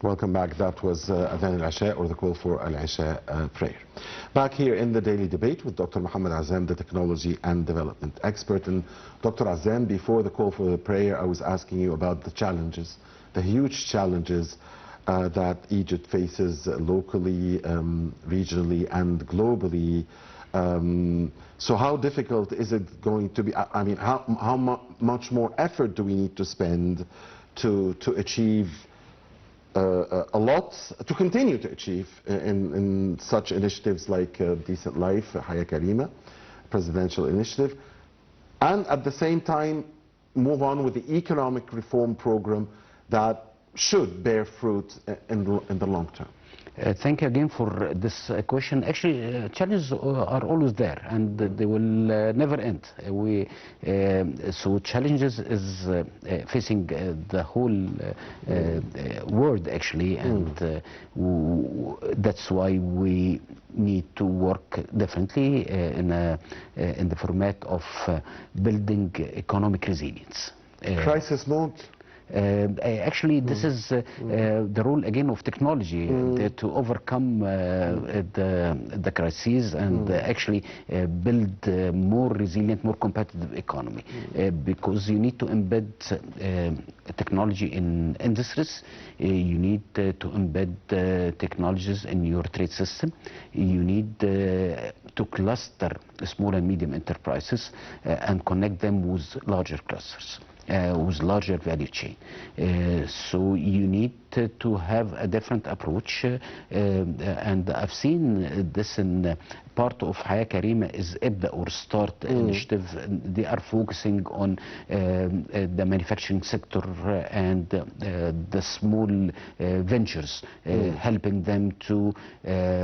Welcome back. That was Adhan al-Isha, or the call for al-Isha prayer. Back here in the daily debate with Dr. Mohamed Azzam, the technology and development expert. And Dr. Azzam, before the call for the prayer, I was asking you about the challenges, the huge challenges that Egypt faces locally, regionally, and globally. So how difficult is it going to be? I mean, how much more effort do we need to spend to achieve a lot, to continue to achieve in such initiatives like Decent Life, Haya Karima, presidential initiative, and at the same time move on with the economic reform program that should bear fruit in the long term? Thank you again for this question. Actually, challenges are always there, and they will never end. So challenges is facing the whole world, actually, and that's why we need to work differently in the format of building economic resilience. Crisis mode? Actually, this is the role again of technology to overcome the crises and actually build more resilient, more competitive economy, because you need to embed technology in industries, you need to embed technologies in your trade system, you need to cluster small and medium enterprises and connect them with larger clusters. With larger value chain. So you need to have a different approach, and I've seen this in part of Haya Karima is IBDA, or START initiative. They are focusing on the manufacturing sector and the small ventures, helping them to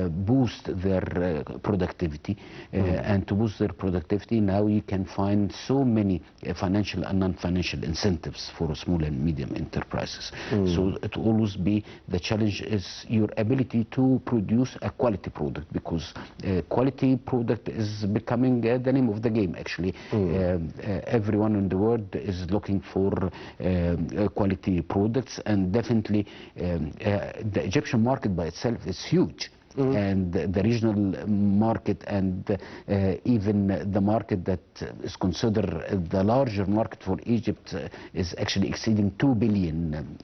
boost their productivity. And to boost their productivity, now you can find so many financial and non-financial incentives for small and medium enterprises. So it will always be the challenge is your ability to produce a quality product, because quality product is becoming the name of the game, actually. Everyone in the world is looking for quality products, and definitely the Egyptian market by itself is huge. And the regional market, and even the market that is considered the larger market for Egypt is actually exceeding 2 billion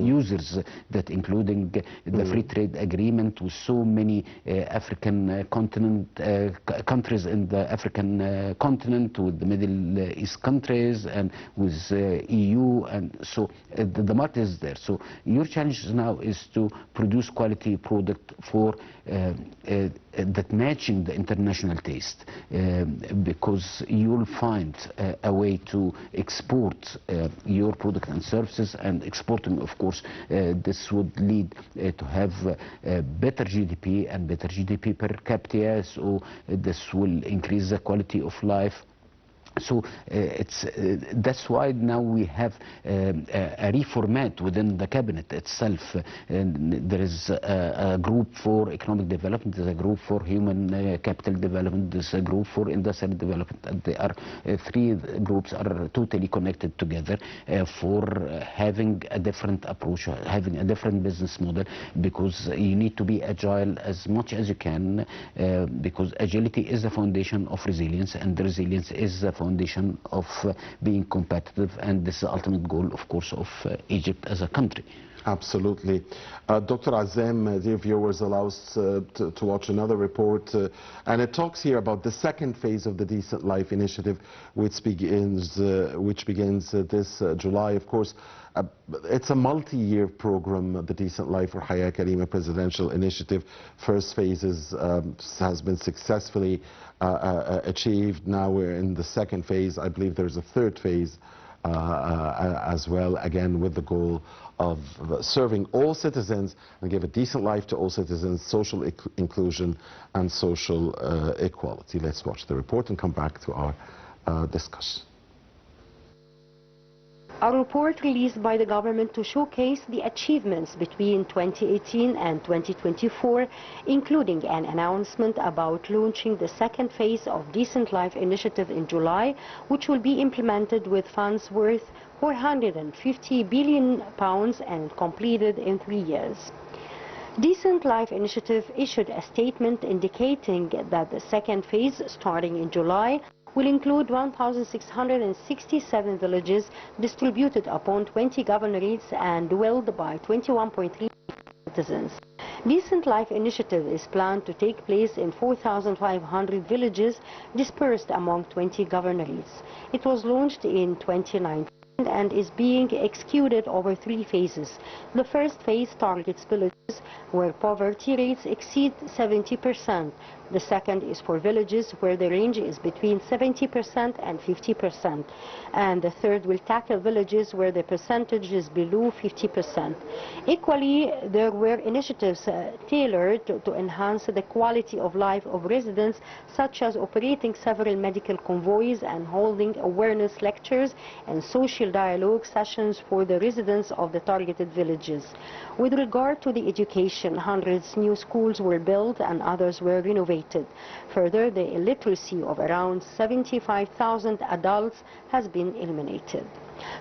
users, that including the free trade agreement with so many African continent countries in the African continent, with the Middle East countries, and with EU, and so the market is there. So your challenge now is to produce quality product for that matching the international taste, because you'll find a way to export your product and services, and exporting, of course, this would lead to have better GDP and better GDP per capita, so this will increase the quality of life. So that's why now we have a reformat within the cabinet itself. And there is a group for economic development, there's a group for human capital development, there's a group for industrial development, and they are three groups are totally connected together for having a different approach, having a different business model, because you need to be agile as much as you can, because agility is the foundation of resilience, and the resilience is the foundation of being competitive, and this is the ultimate goal, of course, of Egypt as a country. Absolutely. Dr. Azzam, dear viewers, allow us to watch another report, and it talks here about the second phase of the Decent Life initiative, which begins this July. Of course, it's a multi-year program, the Decent Life or Haya Karima presidential initiative. First phases has been successfully achieved. Now we're in the second phase. I believe there's a third phase as well, again with the goal of serving all citizens and give a decent life to all citizens, social inclusion and social equality. Let's watch the report and come back to our discussion. A report released by the government to showcase the achievements between 2018 and 2024, including an announcement about launching the second phase of Decent Life initiative in July, which will be implemented with funds worth £450 billion and completed in 3 years. Decent Life Initiative issued a statement indicating that the second phase, starting in July, will include 1,667 villages distributed upon 20 governorates and dwelled by 21.3 citizens. Decent Life Initiative is planned to take place in 4,500 villages dispersed among 20 governorates. It was launched in 2019 and is being executed over 3 phases. The first phase targets villages where poverty rates exceed 70%. The second is for villages where the range is between 70% and 50%. And the third will tackle villages where the percentage is below 50%. Equally, there were initiatives tailored to enhance the quality of life of residents, such as operating several medical convoys and holding awareness lectures and social dialogue sessions for the residents of the targeted villages. With regard to the education, hundreds new schools were built and others were renovated. Further, the illiteracy of around 75,000 adults has been eliminated.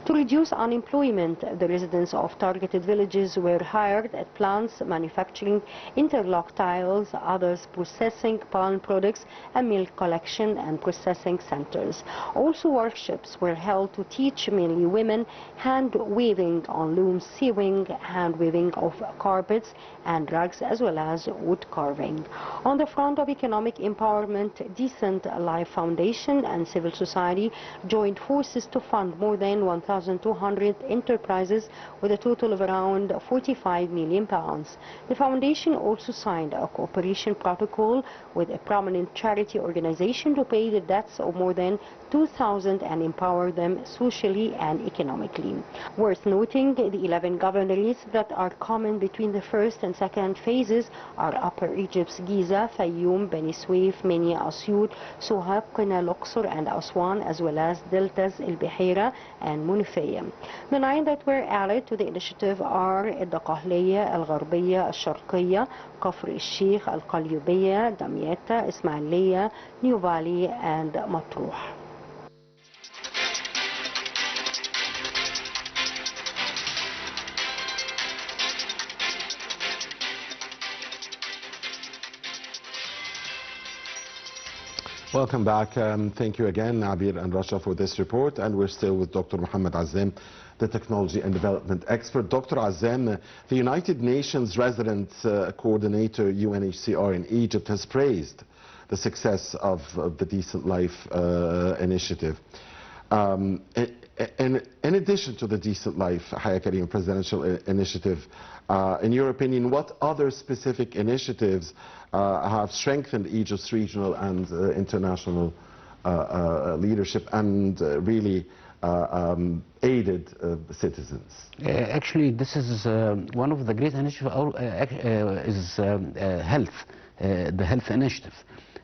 To reduce unemployment, the residents of targeted villages were hired at plants manufacturing interlock tiles, others processing palm products, and milk collection and processing centers. Also, workshops were held to teach mainly women hand weaving on looms, sewing, hand weaving of carpets and rugs, as well as wood carving. On the front of economic empowerment, Decent Life Foundation and civil society joined forces to fund more than 1,200 enterprises with a total of around £45 million. The foundation also signed a cooperation protocol with a prominent charity organization to pay the debts of more than 2,000 and empower them socially and economically. Worth noting, the 11 governorates that are common between the first and second phases are Upper Egypt's Giza, Fayoum, Beni Suef, Menia, Asyut, Sohab, Qina, Luqsor and Aswan, as well as Deltas, El Bihira and Munifaya. The 9 that were added to the initiative are الدقهلية, الغربية, الشرقية, كفر الشيخ, القليوبية, دمياطة, إسماعيلية, New Valley and مطروح. Welcome back. Thank you again, Abir and Rasha, for this report. And we're still with Dr. Mohamed Azzam, the technology and development expert. Dr. Azzam, the United Nations Resident Coordinator, UNHCR in Egypt, has praised the success of the Decent Life initiative. In addition to the Decent Life Haya Karim presidential initiative, in your opinion, what other specific initiatives have strengthened Egypt's regional and international leadership and really aided citizens? Actually, this is one of the great initiatives is health, the health initiative.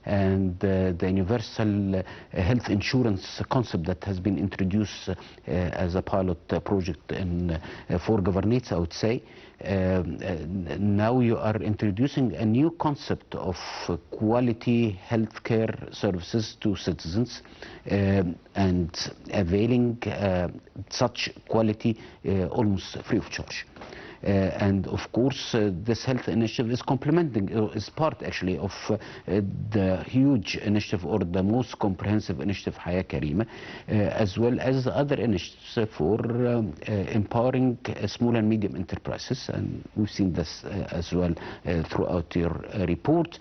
And the universal health insurance concept that has been introduced as a pilot project in 4 governorates, I would say. Now you are introducing a new concept of quality healthcare services to citizens and availing such the almost free of charge. And of course, this health initiative is complementing, is part actually of the huge initiative or the most comprehensive initiative Haya Karima, as well as other initiatives for empowering small and medium enterprises. And we've seen this as well throughout your report,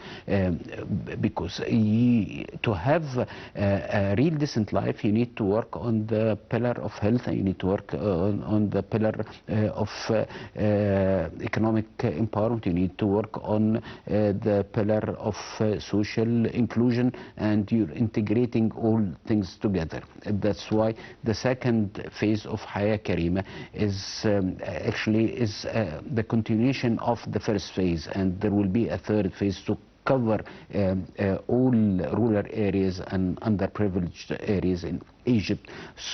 because to have a real decent life, you need to work on the pillar of health, and you need to work on the pillar of economic empowerment. You need to work on the pillar of social inclusion, and you're integrating all things together. That's why the second phase of Haya Karima is actually the continuation of the first phase, and there will be a third phase to cover all rural areas and underprivileged areas in Egypt.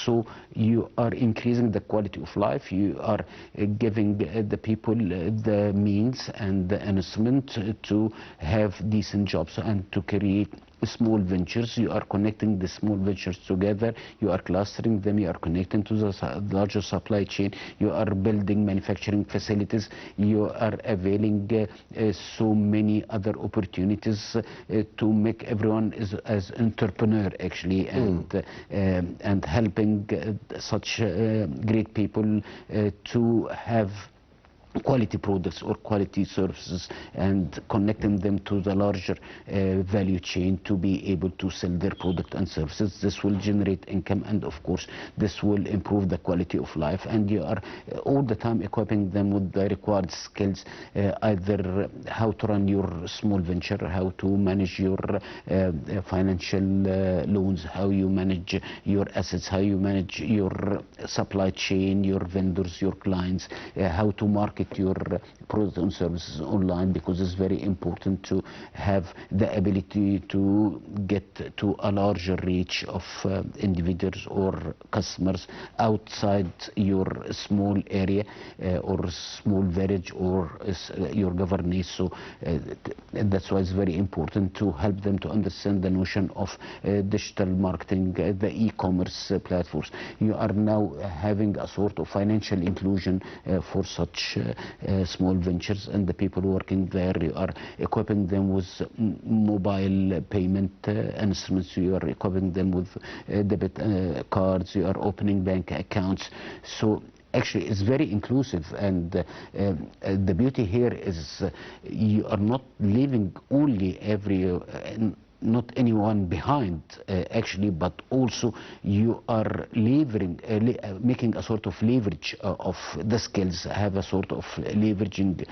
So you are increasing the quality of life, you are giving the people the means and the instrument to have decent jobs and to create small ventures. You are connecting the small ventures together, you are clustering them, you are connecting to the larger supply chain, you are building manufacturing facilities, you are availing so many other opportunities to make everyone as entrepreneur actually, and helping such great people to have quality products or quality services and connecting them to the larger value chain to be able to sell their product and services. This will generate income, and of course this will improve the quality of life, and you are all the time equipping them with the required skills, either how to run your small venture, how to manage your financial loans, how you manage your assets, how you manage your supply chain, your vendors, your clients, how to market your products and services online, because it's very important to have the ability to get to a larger reach of individuals or customers outside your small area or small village or your governance. So that's why it's very important to help them to understand the notion of digital marketing, the e-commerce platforms. You are now having a sort of financial inclusion for such small ventures, and the people working there, you are equipping them with mobile payment instruments, you are equipping them with debit cards, you are opening bank accounts. So actually it's very inclusive, and the beauty here is you are not leaving only not anyone behind actually, but also you are making a sort of leverage of the skills, have a sort of leveraging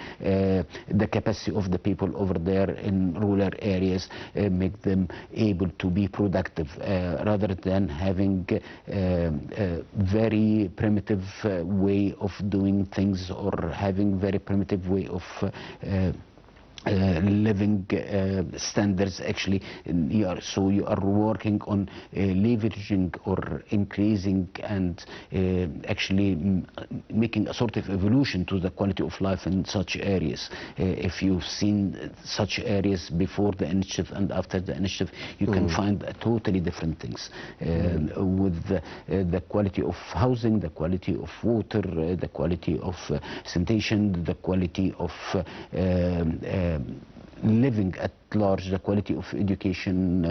the capacity of the people over there in rural areas, make them able to be productive rather than having a very primitive way of doing things, or having very primitive way of living standards actually. You are working on leveraging or increasing and actually making a sort of evolution to the quality of life in such areas. If you've seen such areas before the initiative and after the initiative, you can find totally different things with the quality of housing, the quality of water, the quality of sanitation, the quality of living at large, the quality of education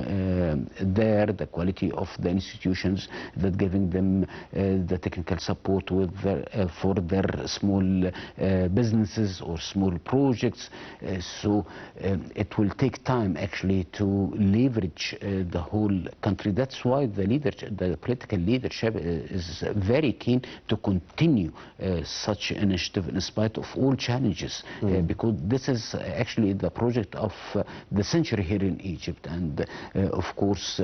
there, the quality of the institutions that giving them the technical support with for their small businesses or small projects. So it will take time actually to leverage the whole country. That's why the political leadership is very keen to continue such initiative in spite of all challenges, because this is actually the project of the century here in Egypt, and of course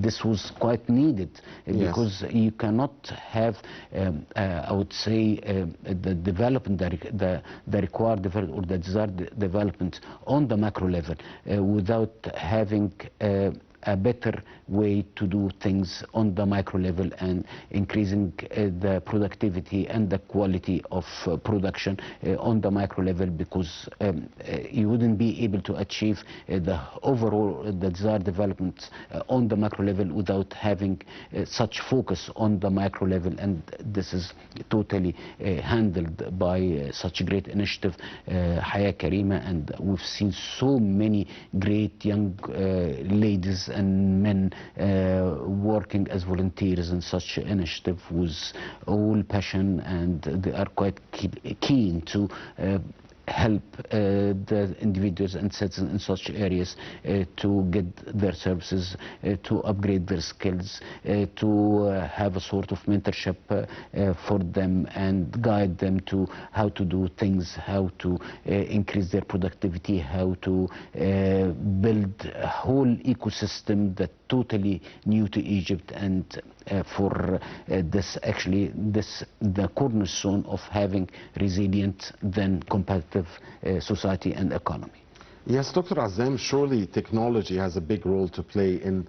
this was quite needed, because you cannot have I would say the development, the required development or the desired development on the macro level without having a better way to do things on the micro level and increasing the productivity and the quality of production on the micro level, because you wouldn't be able to achieve the overall desired development on the macro level without having such focus on the micro level. And this is totally handled by such great initiative, Haya Karima, and we've seen so many great young ladies and men working as volunteers in such initiative with all passion, and they are quite keen to help the individuals and citizens in such areas to get their services, to upgrade their skills, to have a sort of mentorship for them and guide them to how to do things, how to increase their productivity, how to build a whole ecosystem that totally new to Egypt, and for this actually the cornerstone of having resilient then competitive society and economy. Yes, Dr. Azzam, surely technology has a big role to play in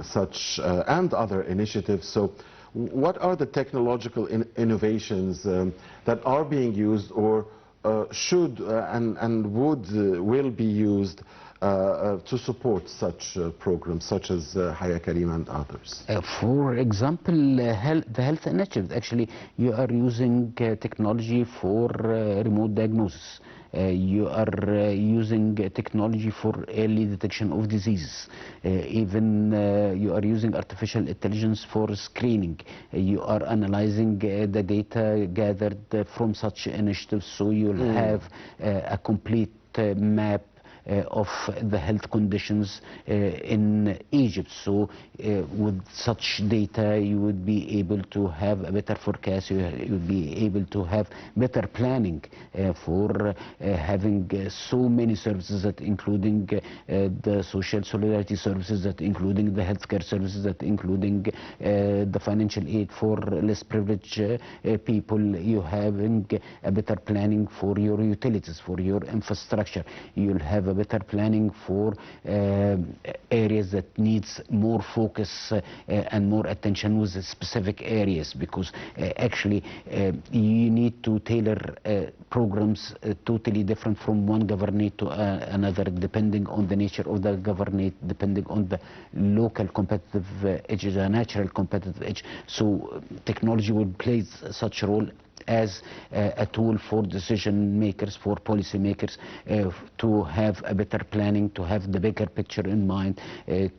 such and other initiatives. So what are the technological innovations that are being used or should and will be used to support such programs such as Haya Karima and others? For example, the health initiative, actually you are using technology for remote diagnosis. You are using technology for early detection of diseases. Even you are using artificial intelligence for screening. You are analyzing the data gathered from such initiatives, so you'll have a complete map of the health conditions in Egypt. So with such data you would be able to have a better forecast, you would be able to have better planning for having so many services, that including the social solidarity services, that including the healthcare services, that including the financial aid for less privileged people. You having a better planning for your utilities, for your infrastructure. You'll have a better planning for areas that needs more focus and more attention with specific areas, because actually you need to tailor programs totally different from one governorate to another, depending on the nature of the governorate, depending on the local competitive edge, the natural competitive edge. So technology will play such a role as a tool for decision makers, for policy makers, to have a better planning, to have the bigger picture in mind,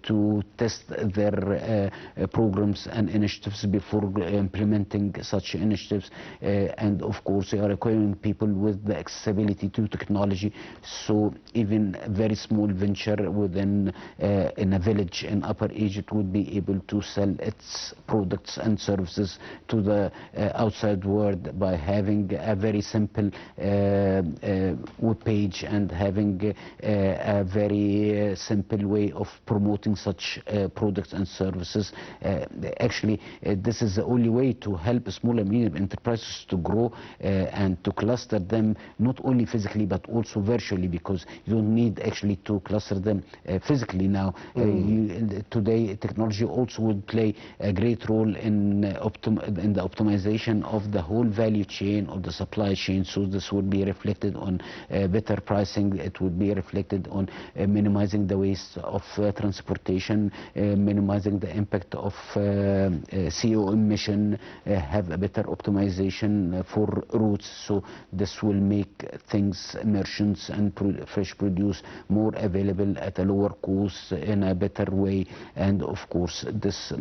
to test their programs and initiatives before implementing such initiatives. And of course they are acquiring people with the accessibility to technology, so even a very small venture within in a village in Upper Egypt would be able to sell its products and services to the outside world by having a very simple web page and having a very simple way of promoting such products and services. Actually, this is the only way to help small and medium enterprises to grow and to cluster them, not only physically but also virtually, because you don't need actually to cluster them physically now. Today technology also would play a great role in the optimization of the whole value chain of the supply chain. So this would be reflected on better pricing. It would be reflected on minimizing the waste of transportation, minimizing the impact of CO emission, have a better optimization for routes. So this will make things, merchants and fresh produce, more available at a lower cost in a better way. And of course this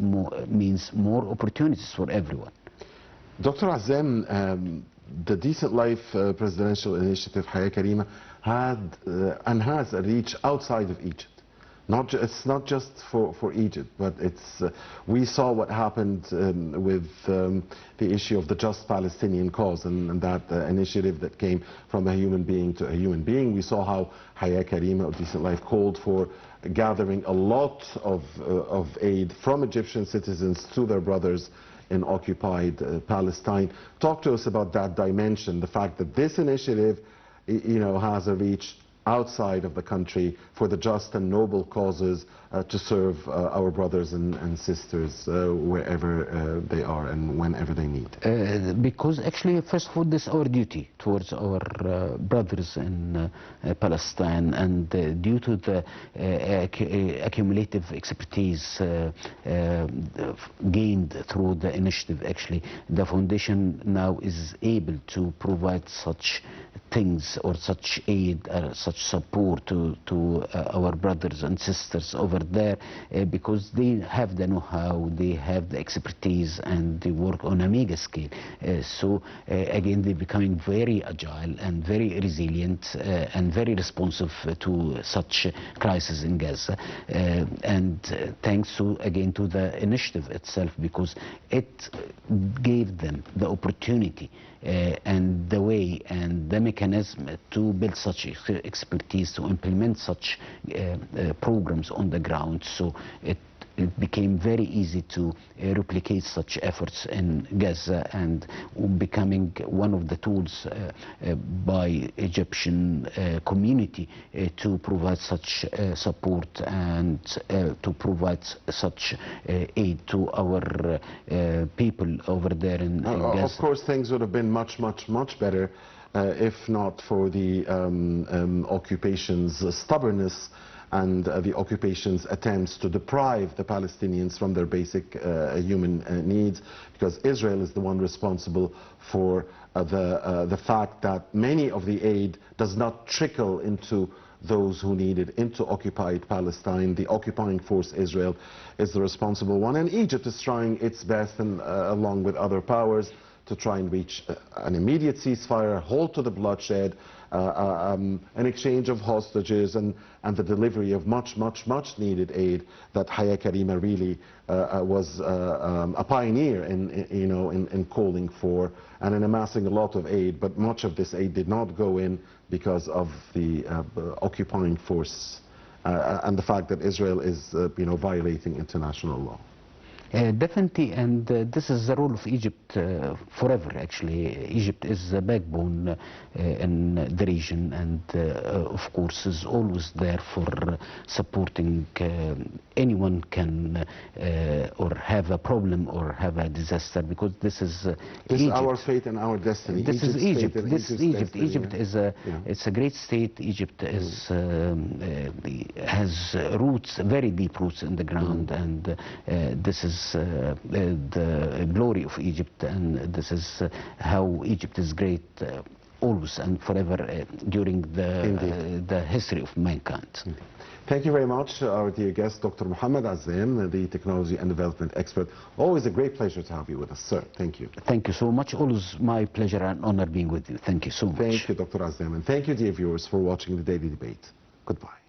means more opportunities for everyone. Dr. Azzam, the Decent Life presidential initiative, Haya Karima, had and has a reach outside of Egypt. It's not just for Egypt, but it's we saw what happened with the issue of the just Palestinian cause, and that initiative that came from a human being to a human being. We saw how Haya Karima of Decent Life called for gathering a lot of aid from Egyptian citizens to their brothers in occupied Palestine. Talk to us about that dimension, the fact that this initiative, has a reach outside of the country for the just and noble causes to serve our brothers and sisters wherever they are and whenever they need. Because actually, first of all, this is our duty towards our brothers in Palestine, and due to the accumulative expertise gained through the initiative, actually, the foundation now is able to provide such things or such aid, such support to our brothers and sisters over there, because they have the know-how, they have the expertise, and they work on a mega scale. So again, they're becoming very agile and very resilient and very responsive to such crisis in Gaza. And thanks to, again, to the initiative itself, because it gave them the opportunity and the way and the mechanism to build such expertise, to implement such programs on the ground. So it it became very easy to replicate such efforts in Gaza, and becoming one of the tools by Egyptian community to provide such support and to provide such aid to our people over there in Gaza. Of course, things would have been much better if not for the occupation's stubbornness and the occupation's attempts to deprive the Palestinians from their basic human needs, because Israel is the one responsible for the fact that many of the aid does not trickle into those who need it, into occupied Palestine. The occupying force, Israel, is the responsible one, and Egypt is trying its best, and along with other powers, to try and reach an immediate ceasefire, halt to the bloodshed, an exchange of hostages, and the delivery of much needed aid that Haya Karima really was a pioneer in calling for and in amassing a lot of aid. But much of this aid did not go in because of the occupying force and the fact that Israel is violating international law. Definitely, and this is the role of Egypt forever, actually. Egypt is the backbone in the region, and of course is always there for supporting anyone can or have a problem or have a disaster, because this is our fate and our destiny. This is Egypt. This is Egypt. Egypt is it's a great state. Egypt is has roots, very deep roots in the ground, and this is the glory of Egypt, and this is how Egypt is great always and forever during the history of mankind. Indeed. Thank you very much, our dear guest, Dr. Mohamed Azzam, the technology and development expert. Always a great pleasure to have you with us, sir. Thank you. Thank you so much. Always my pleasure and honor being with you. Thank you so much. Thank you, Dr. Azzam, and thank you, dear viewers, for watching the Daily Debate. Goodbye.